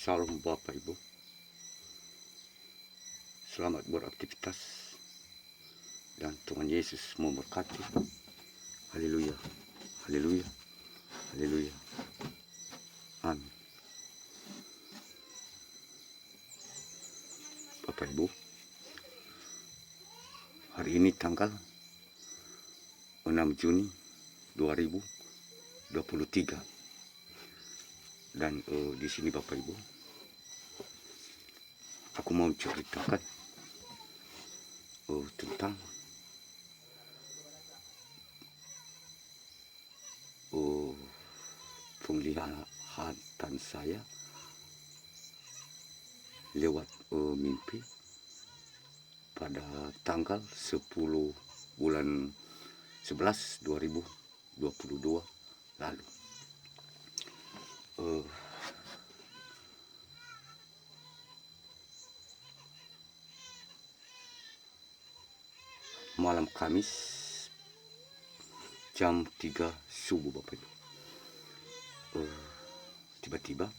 Salam Bapak Ibu, selamat beraktivitas dan Tuhan Yesus memberkati. Haleluya, haleluya, haleluya, amin. Bapak Ibu, hari ini tanggal 6 Juni 2023 dan di sini Bapak Ibu, aku mau ceritakan tentang penglihatan saya lewat mimpi pada tanggal 10 bulan 11 2022 lalu. Malam Kamis jam 3 subuh Bapak Ibu, tiba-tiba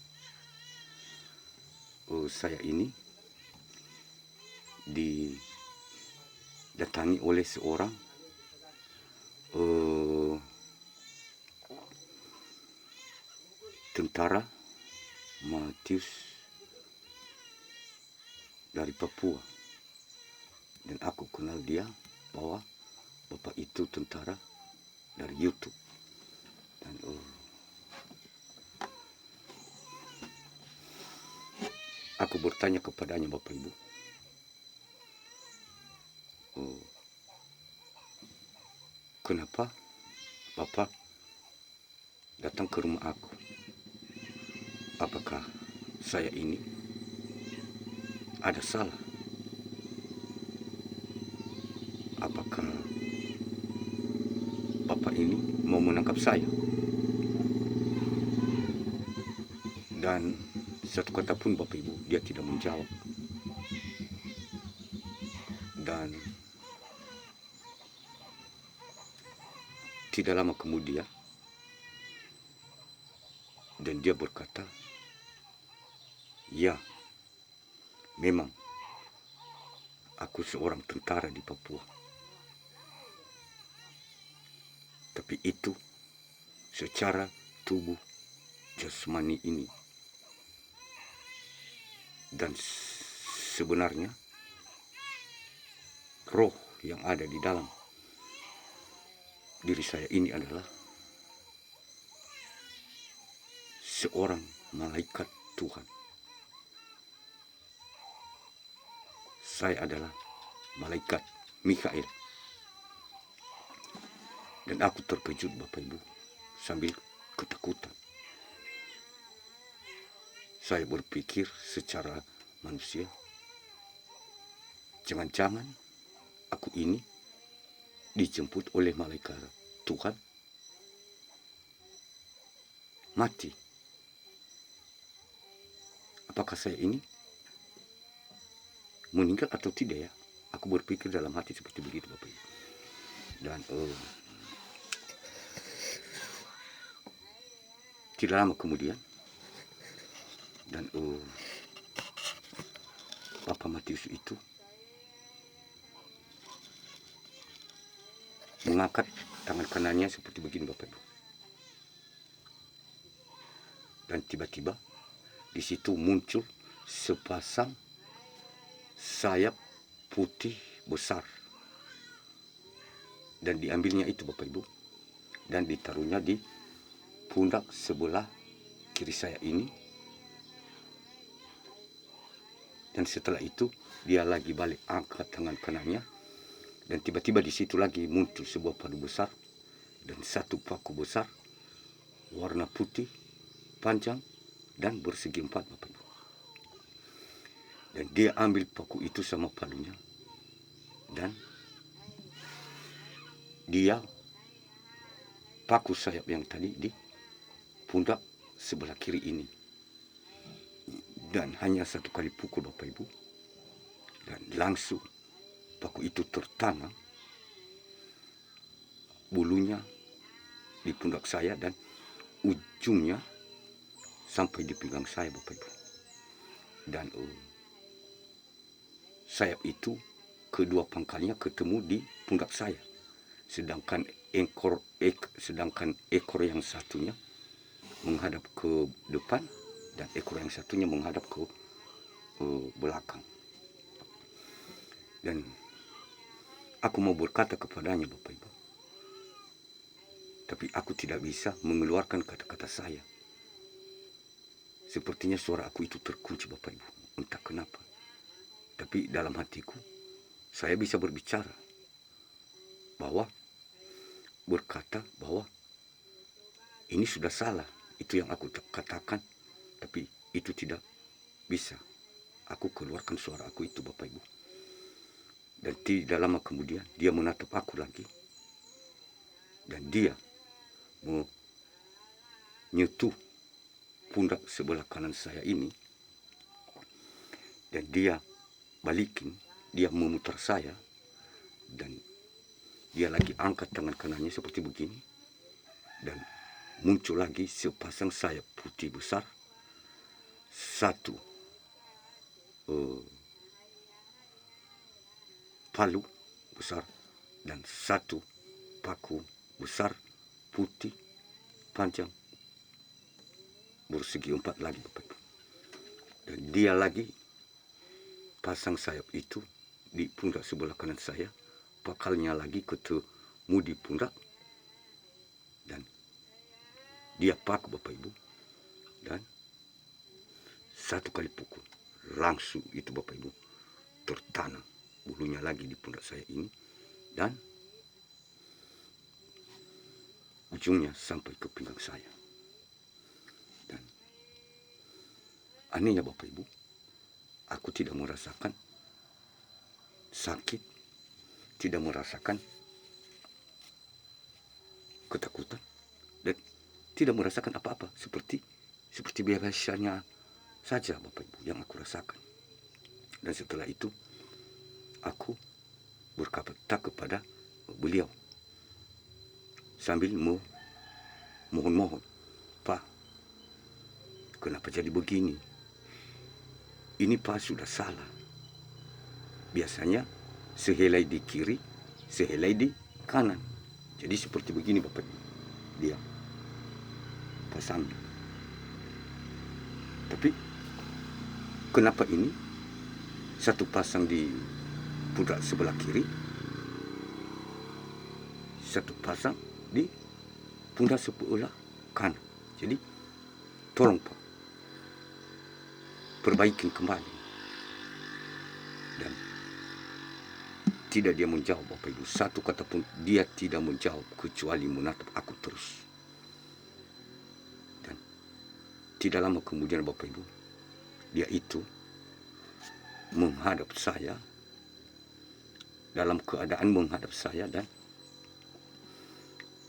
saya ini didatangi oleh seorang tentara Matius dari Papua, dan aku kenal dia bahwa bapak itu tentara dari YouTube. Dan aku bertanya kepadanya, Bapak Ibu, kenapa Bapak datang ke rumah aku? Apakah saya ini ada salah? Apakah Bapak ini mau menangkap saya? Dan satu kata pun Bapak Ibu, dia tidak menjawab. Dan tidak lama kemudian, dan dia berkata, ya, memang aku seorang tentara di Papua. Tapi itu secara tubuh jasmani ini. Dan sebenarnya roh yang ada di dalam diri saya ini adalah seorang malaikat Tuhan. Saya adalah malaikat Mikael. Dan aku terkejut Bapak Ibu, sambil ketakutan. Saya berpikir secara manusia, jangan-jangan aku ini dijemput oleh malaikat Tuhan mati. Apakah saya ini meninggal atau tidak ya? Aku berpikir dalam hati seperti begitu Bapak Ibu. Dan tidak lama kemudian, dan Bapak Matius itu mengangkat tangan kanannya seperti begini Bapak Ibu. Dan tiba-tiba di situ muncul sepasang sayap putih besar. Dan diambilnya itu Bapak Ibu, dan ditaruhnya di pundak sebelah kiri saya ini. Dan setelah itu dia lagi balik angkat tangan kanannya, dan tiba-tiba di situ lagi muncul sebuah padu besar dan satu paku besar warna putih panjang dan bersegi empat Bapak Ibu. Dan dia ambil paku itu sama palunya, dan dia paku sayap yang tadi di pundak sebelah kiri ini. Dan hanya satu kali pukul Bapak Ibu, dan langsung paku itu tertanam bulunya di pundak saya dan ujungnya sampai di pinggang saya Bapak Ibu. dan sayap itu kedua pangkalnya ketemu di pundak saya, sedangkan ekor yang satunya menghadap ke depan dan ekor yang satunya menghadap ke belakang. Dan aku mau berkata kepadanya, Bapak Ibu, tapi aku tidak bisa mengeluarkan kata-kata saya. Sepertinya suara aku itu terkunci, Bapak Ibu, entah kenapa. Tapi dalam hatiku saya bisa berbicara, berkata bahwa ini sudah salah, itu yang aku katakan, tapi itu tidak bisa aku keluarkan suara aku itu, Bapak Ibu. Dan tidak lama kemudian dia menatap aku lagi, dan dia menyentuh pundak sebelah kanan saya ini, dan dia balikin, dia memutar saya, dan dia lagi angkat tangan kanannya seperti begini, dan muncul lagi sepasang sayap putih besar, satu palu besar dan satu paku besar putih panjang bersegi 4 lagi, Bapak Ibu. Dan dia lagi pasang sayap itu di pundak sebelah kanan saya, pakalnya lagi ketemu di pundak, dan dia paku, Bapak Ibu, dan satu kali pukul langsung itu, Bapak Ibu, tertanam bulunya lagi di pundak saya ini, dan ujungnya sampai ke pinggang saya. Dan anehnya, Bapak Ibu, aku tidak merasakan sakit, tidak merasakan ketakutan, dan tidak merasakan apa-apa, seperti biasanya saja, Bapak Ibu, yang aku rasakan. Dan setelah itu aku berkata kepada beliau sambil mohon-mohon, Pak, kenapa jadi begini? Ini Pak sudah salah. Biasanya sehelai di kiri, sehelai di kanan. Jadi seperti begini, Bapak Ibu, dia pasang. Tapi kenapa ini satu pasang di pundak sebelah kiri, satu pasang di pundak sebelah kanan? Jadi tolong Pak, perbaikin kembali. Dan tidak dia menjawab, Bapak Ibu, satu kata pun dia tidak menjawab, kecuali menatap aku terus. Dan tidak lama kemudian, Bapak Ibu, dia itu menghadap saya, dalam keadaan menghadap saya, dan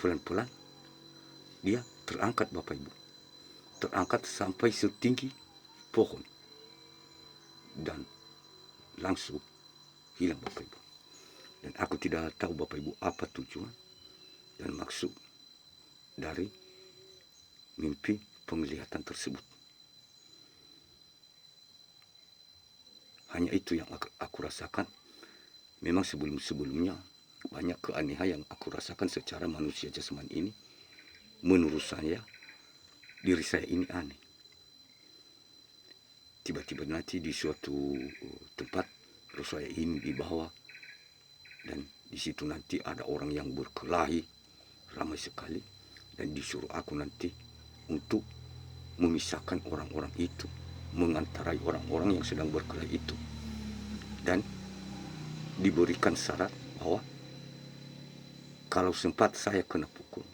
pelan-pelan dia terangkat, Bapak Ibu, terangkat sampai setinggi pohon, dan langsung hilang, Bapak Ibu. Dan aku tidak tahu, Bapak Ibu, apa tujuan dan maksud dari mimpi penglihatan tersebut. Hanya itu yang aku rasakan. Memang sebelum-sebelumnya banyak keanehan yang aku rasakan secara manusia jasmani ini. Menurut saya, diri saya ini aneh. Tiba-tiba nanti di suatu tempat, terus saya ini dibawa, dan di situ nanti ada orang yang berkelahi ramai sekali, dan disuruh aku nanti untuk memisahkan orang-orang itu, mengantarai orang-orang yang sedang berkelahi itu, dan diberikan syarat bahwa kalau sempat saya kena pukul,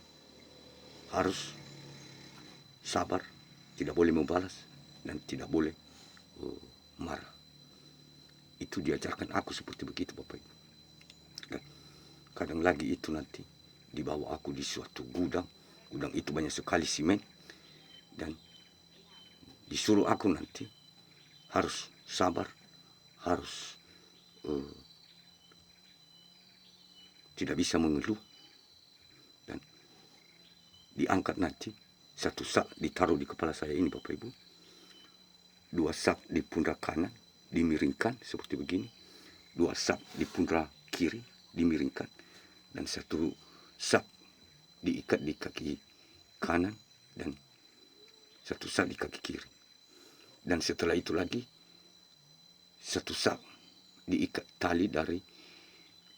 harus sabar, tidak boleh membalas, dan tidak boleh marah. Itu diajarkan aku seperti begitu, Bapak Ibu. Dan kadang lagi itu nanti dibawa aku di suatu gudang itu banyak sekali simen, dan disuruh aku nanti harus sabar, harus tidak bisa mengeluh, dan diangkat nanti satu sak ditaruh di kepala saya ini, Bapak Ibu, 2 sak di pundak kanan dimiringkan seperti begini, 2 sak di pundak kiri dimiringkan, dan 1 sak diikat di kaki kanan dan 1 sak di kaki kiri. Dan setelah itu lagi 1 sak diikat tali dari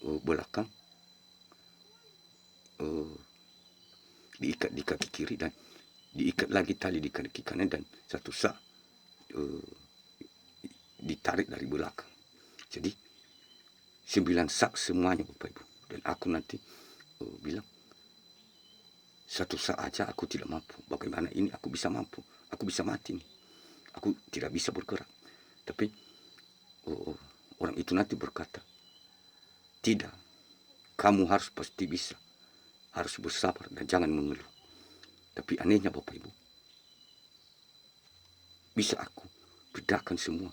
belakang, diikat di kaki kiri dan diikat lagi tali di kaki kanan, dan 1 sak ditarik dari belakang. Jadi 9 sak semuanya Bapak Ibu. Dan aku nanti bilang 1 sak aja aku tidak mampu. Bagaimana ini aku bisa mampu? Aku bisa mati nih. Aku tidak bisa bergerak. Tapi orang itu nanti berkata, tidak, kamu harus pasti bisa. Harus bersabar dan jangan mengeluh. Tapi anehnya Bapak Ibu, bisa aku bedakan semua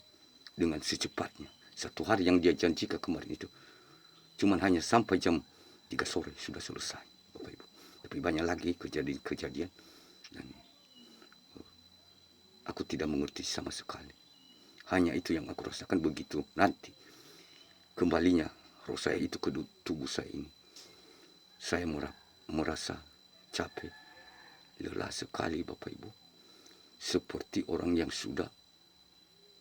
dengan secepatnya. 1 hari yang dia janjikan kemarin itu, cuman hanya sampai jam 3 sore sudah selesai Bapak Ibu. Tapi banyak lagi kejadian-kejadian dan aku tidak mengerti sama sekali. Hanya itu yang aku rasakan begitu nanti kembalinya roh saya itu ke tubuh saya ini. Saya merasa capek, lelah sekali Bapak Ibu. Seperti orang yang sudah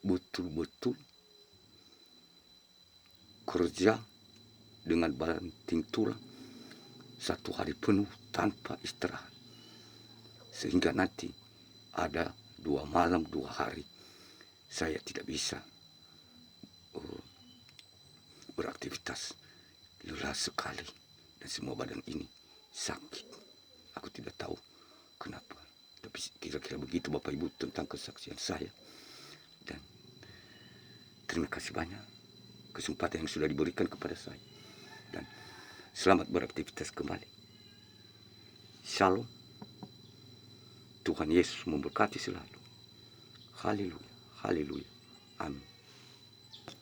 betul-betul kerja dengan banting tulang 1 hari penuh tanpa istirahat. Sehingga nanti ada 2 malam 2 hari saya tidak bisa beraktivitas, lelah sekali, dan semua badan ini sakit. Aku tidak tahu kenapa, tapi kira-kira begitu Bapak Ibu tentang kesaksian saya. Dan terima kasih banyak kesempatan yang sudah diberikan kepada saya, dan selamat beraktivitas kembali. Shalom. Tuhan Yesus memberkati selalu. Haleluya, haleluya, amin.